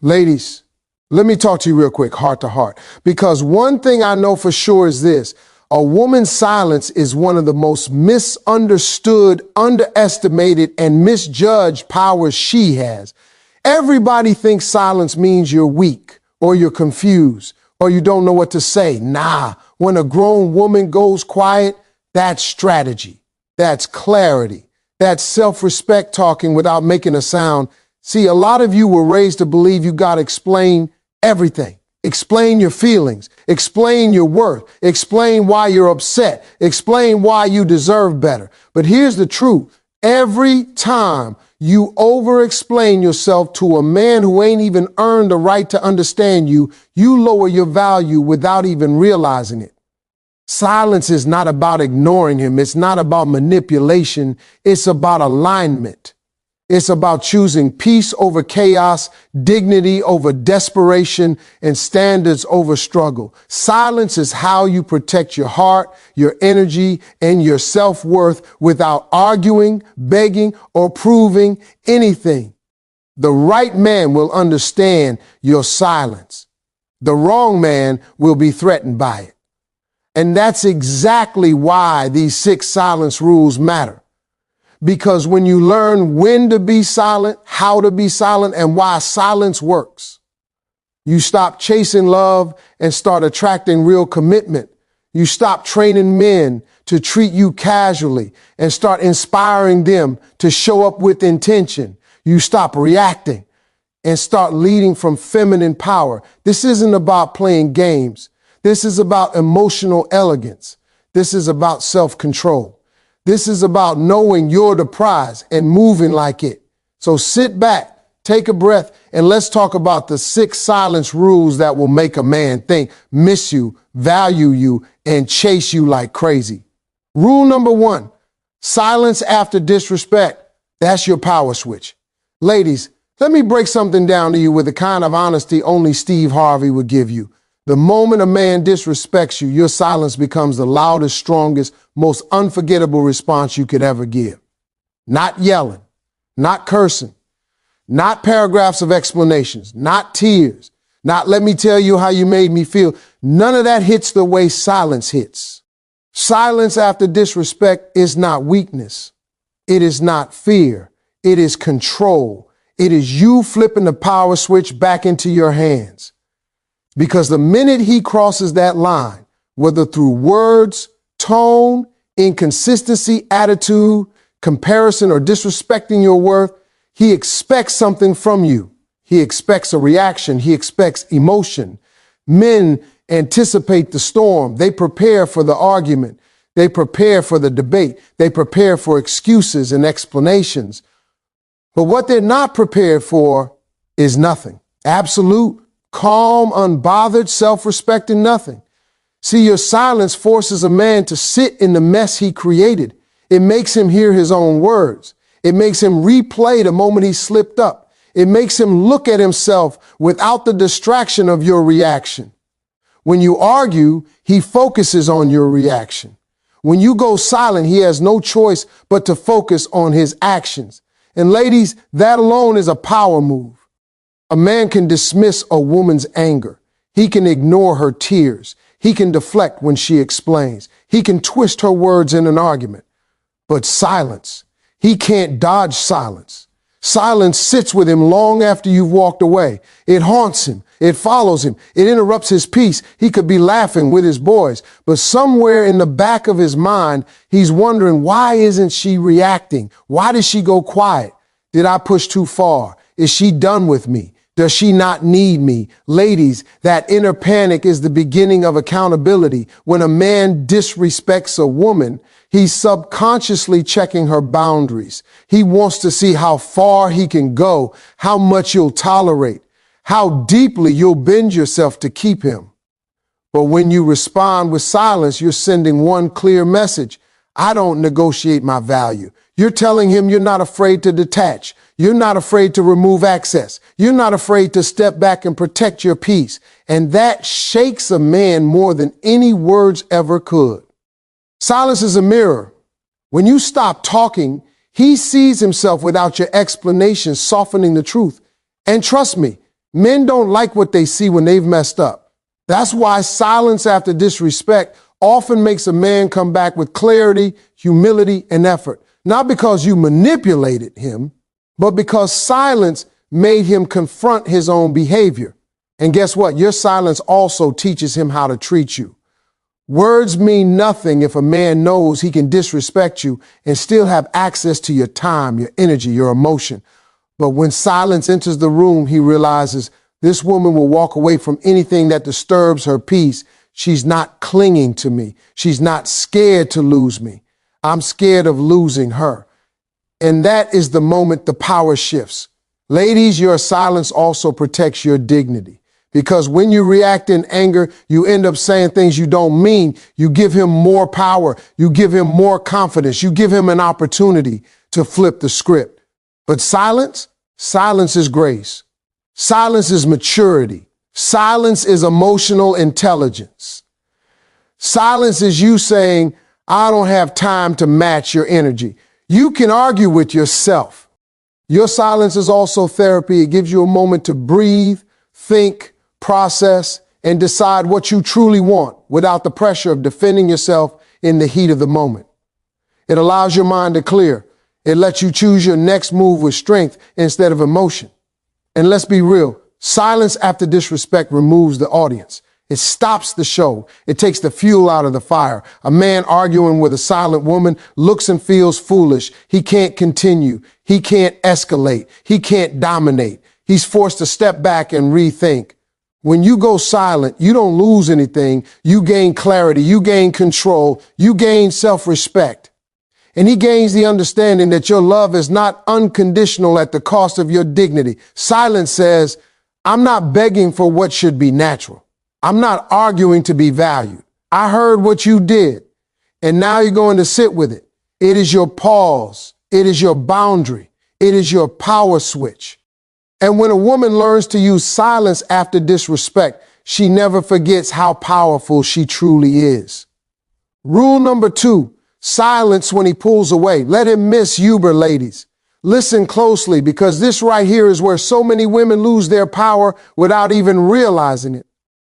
Ladies, let me talk to you real quick, heart to heart, because one thing I know for sure is this: a woman's silence is one of the most misunderstood, underestimated, and misjudged powers she has. Everybody thinks silence means you're weak or you're confused or you don't know what to say. Nah, when a grown woman goes quiet, that's strategy, that's clarity, that's self-respect talking without making a sound. See, a lot of you were raised to believe you got to explain everything. Explain your feelings, explain your worth, explain why you're upset, explain why you deserve better. But here's the truth. Every time you over-explain yourself to a man who ain't even earned the right to understand you, you lower your value without even realizing it. Silence is not about ignoring him. It's not about manipulation. It's about alignment. It's about choosing peace over chaos, dignity over desperation, and standards over struggle. Silence is how you protect your heart, your energy, and your self-worth without arguing, begging, or proving anything. The right man will understand your silence. The wrong man will be threatened by it. And that's exactly why these 6 silence rules matter. Because when you learn when to be silent, how to be silent, and why silence works, you stop chasing love and start attracting real commitment. You stop training men to treat you casually and start inspiring them to show up with intention. You stop reacting and start leading from feminine power. This isn't about playing games. This is about emotional elegance. This is about self-control. This is about knowing you're the prize and moving like it. So sit back, take a breath, and let's talk about the 6 silence rules that will make a man think, miss you, value you, and chase you like crazy. Rule number 1, silence after disrespect. That's your power switch. Ladies, let me break something down to you with the kind of honesty only Steve Harvey would give you. The moment a man disrespects you, your silence becomes the loudest, strongest, most unforgettable response you could ever give. Not yelling, not cursing, not paragraphs of explanations, not tears, not let me tell you how you made me feel. None of that hits the way silence hits. Silence after disrespect is not weakness. It is not fear. It is control. It is you flipping the power switch back into your hands. Because the minute he crosses that line, whether through words, tone, inconsistency, attitude, comparison, or disrespecting your worth, he expects something from you. He expects a reaction. He expects emotion. Men anticipate the storm. They prepare for the argument. They prepare for the debate. They prepare for excuses and explanations. But what they're not prepared for is nothing. Absolute, calm, unbothered, self-respecting nothing. See, your silence forces a man to sit in the mess he created. It makes him hear his own words. It makes him replay the moment he slipped up. It makes him look at himself without the distraction of your reaction. When you argue, he focuses on your reaction. When you go silent, he has no choice but to focus on his actions. And ladies, that alone is a power move. A man can dismiss a woman's anger. He can ignore her tears. He can deflect when she explains. He can twist her words in an argument. But silence, he can't dodge silence. Silence sits with him long after you've walked away. It haunts him. It follows him. It interrupts his peace. He could be laughing with his boys, but somewhere in the back of his mind, he's wondering, why isn't she reacting? Why did she go quiet? Did I push too far? Is she done with me? Does she not need me? Ladies, that inner panic is the beginning of accountability. When a man disrespects a woman, he's subconsciously checking her boundaries. He wants to see how far he can go, how much you'll tolerate, how deeply you'll bend yourself to keep him. But when you respond with silence, you're sending one clear message: I don't negotiate my value. You're telling him you're not afraid to detach. You're not afraid to remove access. You're not afraid to step back and protect your peace. And that shakes a man more than any words ever could. Silence is a mirror. When you stop talking, he sees himself without your explanation, softening the truth. And trust me, Men don't like what they see when they've messed up. That's why silence after disrespect often makes a man come back with clarity, humility, and effort. Not because you manipulated him, but because silence made him confront his own behavior. And guess what? Your silence also teaches him how to treat you. Words mean nothing if a man knows he can disrespect you and still have access to your time, your energy, your emotion. But when silence enters the room, he realizes this woman will walk away from anything that disturbs her peace. She's not clinging to me. She's not scared to lose me. I'm scared of losing her. And that is the moment the power shifts. Ladies, your silence also protects your dignity. Because when you react in anger, you end up saying things you don't mean. You give him more power. You give him more confidence. You give him an opportunity to flip the script. But silence is grace. Silence is maturity. Silence is emotional intelligence. Silence is you saying, I don't have time to match your energy. You can argue with yourself. Your silence is also therapy. It gives you a moment to breathe, think, process, and decide what you truly want without the pressure of defending yourself in the heat of the moment. It allows your mind to clear. It lets you choose your next move with strength instead of emotion. And let's be real, silence after disrespect removes the audience. It stops the show. It takes the fuel out of the fire. A man arguing with a silent woman looks and feels foolish. He can't continue. He can't escalate. He can't dominate. He's forced to step back and rethink. When you go silent, you don't lose anything. You gain clarity. You gain control. You gain self-respect. And he gains the understanding that your love is not unconditional at the cost of your dignity. Silence says, I'm not begging for what should be natural. I'm not arguing to be valued. I heard what you did, and now you're going to sit with it. It is your pause. It is your boundary. It is your power switch. And when a woman learns to use silence after disrespect, she never forgets how powerful she truly is. Rule number 2, silence when he pulls away. Let him miss Uber, ladies. Listen closely, because this right here is where so many women lose their power without even realizing it.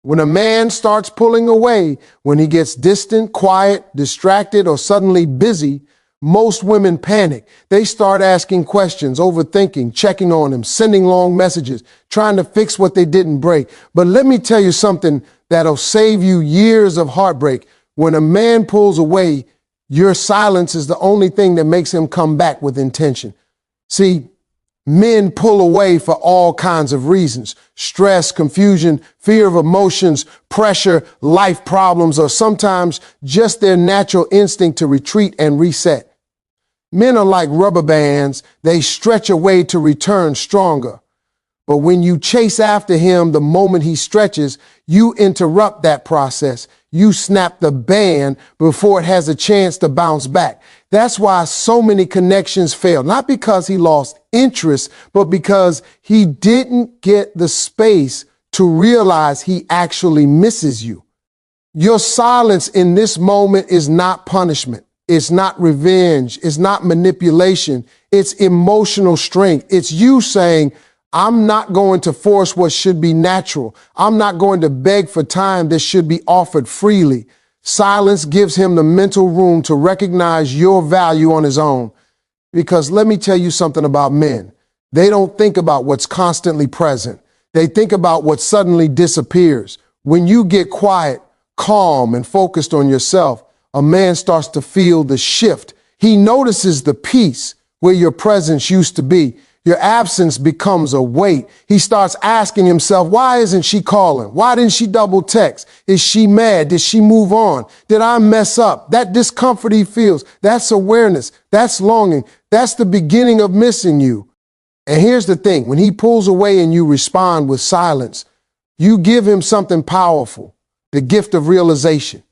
When a man starts pulling away, when he gets distant, quiet, distracted, or suddenly busy, most women panic. They start asking questions, overthinking, checking on him, sending long messages, trying to fix what they didn't break. But let me tell you something that'll save you years of heartbreak. When a man pulls away, your silence is the only thing that makes him come back with intention. See, men pull away for all kinds of reasons: stress, confusion, fear of emotions, pressure, life problems, or sometimes just their natural instinct to retreat and reset. Men are like rubber bands. They stretch away to return stronger. But when you chase after him the moment he stretches, you interrupt that process. You snap the band before it has a chance to bounce back. That's why so many connections fail. Not because he lost interest, but because he didn't get the space to realize he actually misses you. Your silence in this moment is not punishment. It's not revenge. It's not manipulation. It's emotional strength. It's you saying, I'm not going to force what should be natural. I'm not going to beg for time that should be offered freely. Silence gives him the mental room to recognize your value on his own. Because let me tell you something about men. They don't think about what's constantly present. They think about what suddenly disappears. When you get quiet, calm, and focused on yourself, a man starts to feel the shift. He notices the peace where your presence used to be. Your absence becomes a weight. He starts asking himself, why isn't she calling? Why didn't she double text? Is she mad? Did she move on? Did I mess up? That discomfort he feels, that's awareness. That's longing. That's the beginning of missing you. And here's the thing. When he pulls away and you respond with silence, you give him something powerful, the gift of realization.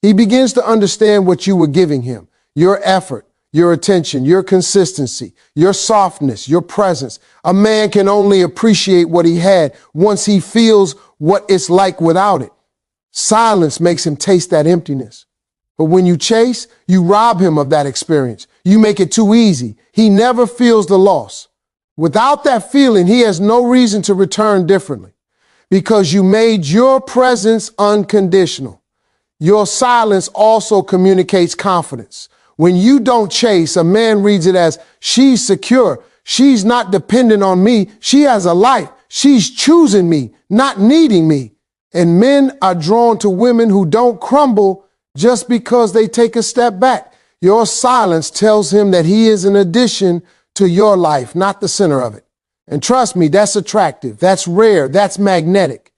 He begins to understand what you were giving him, your effort, your attention, your consistency, your softness, your presence. A man can only appreciate what he had once he feels what it's like without it. Silence makes him taste that emptiness. But when you chase, you rob him of that experience. You make it too easy. He never feels the loss. Without that feeling, he has no reason to return differently because you made your presence unconditional. Your silence also communicates confidence. When you don't chase, a man reads it as, she's secure. She's not dependent on me. She has a life. She's choosing me, not needing me. And men are drawn to women who don't crumble just because they take a step back. Your silence tells him that he is an addition to your life, not the center of it. And trust me, that's attractive. That's rare. That's magnetic.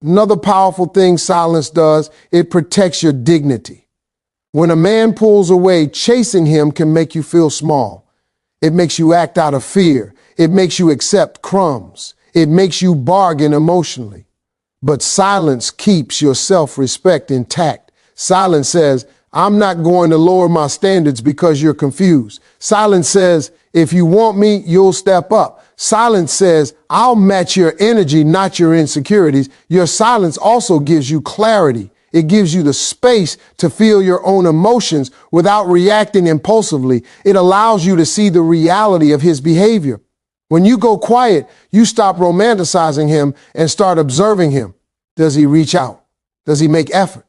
Another powerful thing silence does, it protects your dignity. When a man pulls away, chasing him can make you feel small. It makes you act out of fear. It makes you accept crumbs. It makes you bargain emotionally. But silence keeps your self-respect intact. Silence says, I'm not going to lower my standards because you're confused. Silence says, if you want me, you'll step up. Silence says, I'll match your energy, not your insecurities. Your silence also gives you clarity. It gives you the space to feel your own emotions without reacting impulsively. It allows you to see the reality of his behavior. When you go quiet, you stop romanticizing him and start observing him. Does he reach out? Does he make effort?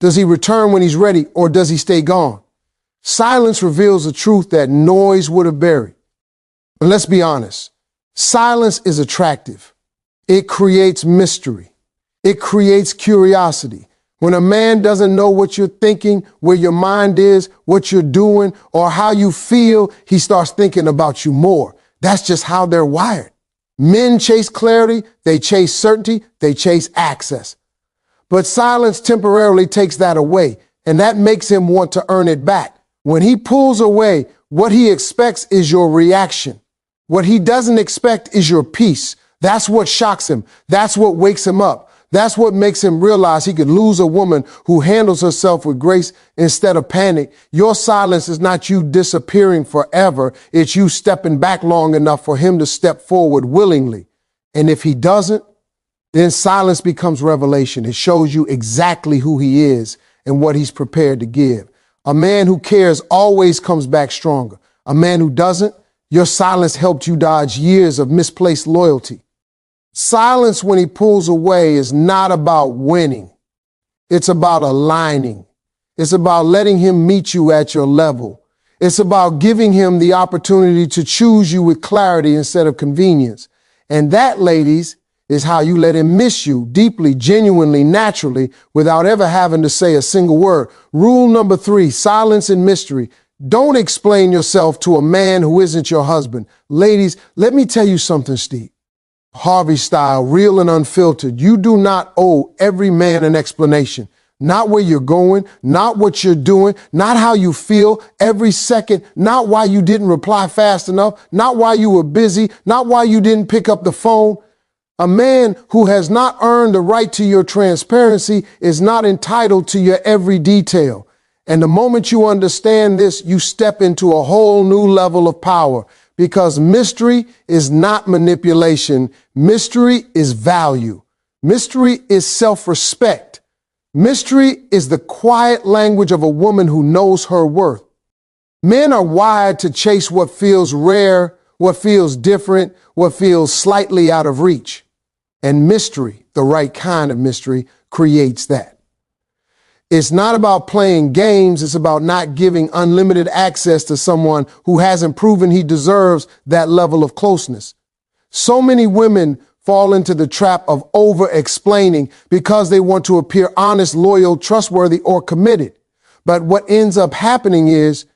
Does he return when he's ready, or does he stay gone? Silence reveals a truth that noise would have buried. And let's be honest. Silence is attractive. It creates mystery. It creates curiosity. When a man doesn't know what you're thinking, where your mind is, what you're doing, or how you feel, he starts thinking about you more. That's just how they're wired. Men chase clarity, they chase certainty, they chase access. But silence temporarily takes that away, and that makes him want to earn it back. When he pulls away, what he expects is your reaction. What he doesn't expect is your peace. That's what shocks him. That's what wakes him up. That's what makes him realize he could lose a woman who handles herself with grace instead of panic. Your silence is not you disappearing forever. It's you stepping back long enough for him to step forward willingly. And if he doesn't, then silence becomes revelation. It shows you exactly who he is and what he's prepared to give. A man who cares always comes back stronger. A man who doesn't, your silence helped you dodge years of misplaced loyalty. Silence when he pulls away is not about winning. It's about aligning. It's about letting him meet you at your level. It's about giving him the opportunity to choose you with clarity instead of convenience. And that, ladies, is how you let him miss you deeply, genuinely, naturally, without ever having to say a single word. Rule number 3, silence and mystery. Don't explain yourself to a man who isn't your husband. Ladies, let me tell you something, Steve. Harvey style, real and unfiltered. You do not owe every man an explanation. Not where you're going, not what you're doing, not how you feel every second, not why you didn't reply fast enough, not why you were busy, not why you didn't pick up the phone. A man who has not earned the right to your transparency is not entitled to your every detail. And the moment you understand this, you step into a whole new level of power, because mystery is not manipulation. Mystery is value. Mystery is self-respect. Mystery is the quiet language of a woman who knows her worth. Men are wired to chase what feels rare, what feels different, what feels slightly out of reach. And mystery, the right kind of mystery, creates that. It's not about playing games. It's about not giving unlimited access to someone who hasn't proven he deserves that level of closeness. So many women fall into the trap of over-explaining because they want to appear honest, loyal, trustworthy, or committed. But what ends up happening is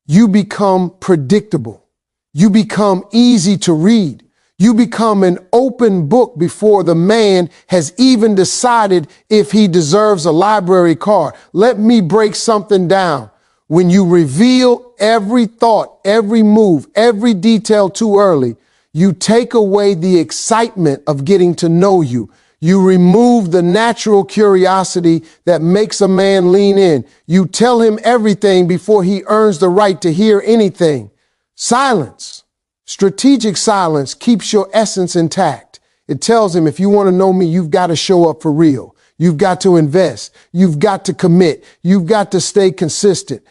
you become predictable. You become easy to read. You become an open book before the man has even decided if he deserves a library card. Let me break something down. When you reveal every thought, every move, every detail too early, you take away the excitement of getting to know you. You remove the natural curiosity that makes a man lean in. You tell him everything before he earns the right to hear anything. Silence. Strategic silence keeps your essence intact. It tells him, if you want to know me, you've got to show up for real. You've got to invest. You've got to commit. You've got to stay consistent.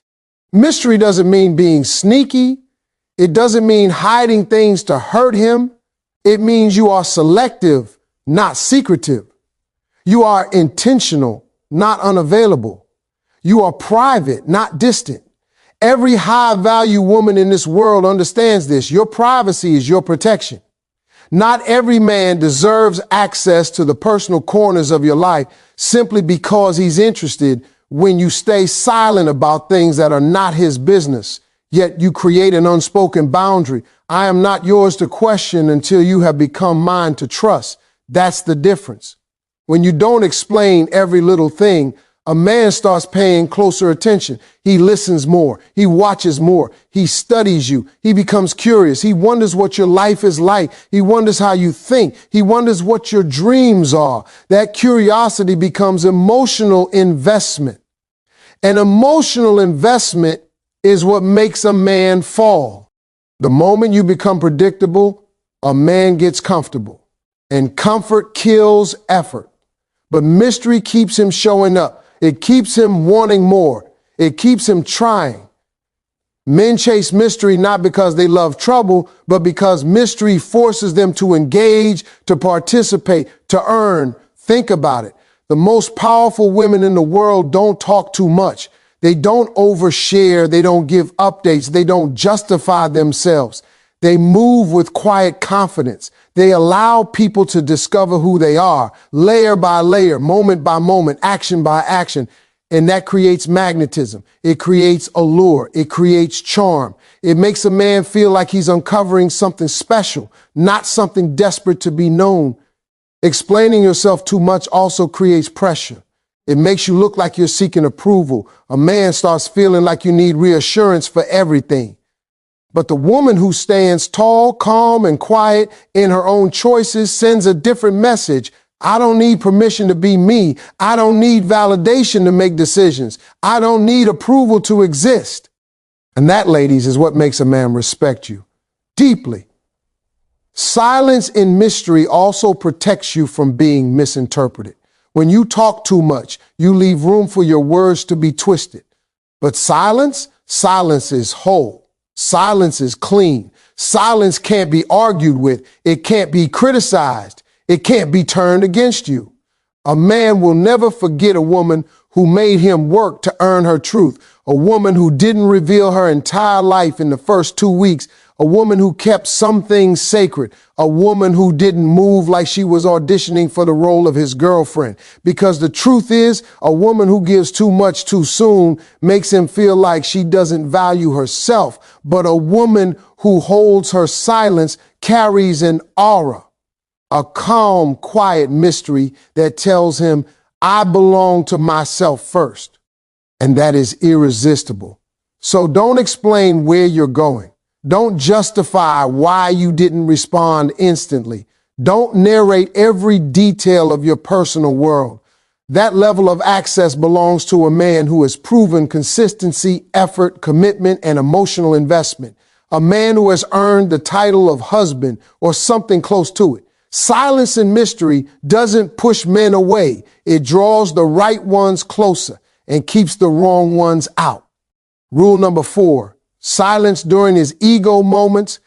Mystery doesn't mean being sneaky. It doesn't mean hiding things to hurt him. It means you are selective, not secretive. You are intentional, not unavailable. You are private, not distant. Every high-value woman in this world understands this. Your privacy is your protection. Not every man deserves access to the personal corners of your life simply because he's interested when you stay silent about things that are not his business, yet you create an unspoken boundary. I am not yours to question until you have become mine to trust. That's the difference. When you don't explain every little thing, a man starts paying closer attention. He listens more. He watches more. He studies you. He becomes curious. He wonders what your life is like. He wonders how you think. He wonders what your dreams are. That curiosity becomes emotional investment. An emotional investment is what makes a man fall. The moment you become predictable, a man gets comfortable. And comfort kills effort. But mystery keeps him showing up. It keeps him wanting more. It keeps him trying. Men chase mystery not because they love trouble, but because mystery forces them to engage, to participate, to earn. Think about it. The most powerful women in the world don't talk too much. They don't overshare. They don't give updates. They don't justify themselves. They move with quiet confidence. They allow people to discover who they are, layer by layer, moment by moment, action by action. And that creates magnetism. It creates allure. It creates charm. It makes a man feel like he's uncovering something special, not something desperate to be known. Explaining yourself too much also creates pressure. It makes you look like you're seeking approval. A man starts feeling like you need reassurance for everything. But the woman who stands tall, calm, and quiet in her own choices sends a different message. I don't need permission to be me. I don't need validation to make decisions. I don't need approval to exist. And that, ladies, is what makes a man respect you deeply. Silence in mystery also protects you from being misinterpreted. When you talk too much, you leave room for your words to be twisted. But silence is whole. Silence is clean. Silence can't be argued with. It can't be criticized. It can't be turned against you. A man will never forget a woman who made him work to earn her truth. A woman who didn't reveal her entire life in the first 2 weeks. A woman who kept some things sacred. A woman who didn't move like she was auditioning for the role of his girlfriend. Because the truth is, a woman who gives too much too soon makes him feel like she doesn't value herself. But a woman who holds her silence carries an aura, a calm, quiet mystery that tells him, I belong to myself first. And that is irresistible. So don't explain where you're going. Don't justify why you didn't respond instantly. Don't narrate every detail of your personal world. That level of access belongs to a man who has proven consistency, effort, commitment, and emotional investment. A man who has earned the title of husband or something close to it. Silence and mystery doesn't push men away. It draws the right ones closer and keeps the wrong ones out. Rule number 4. Silence during his ego moments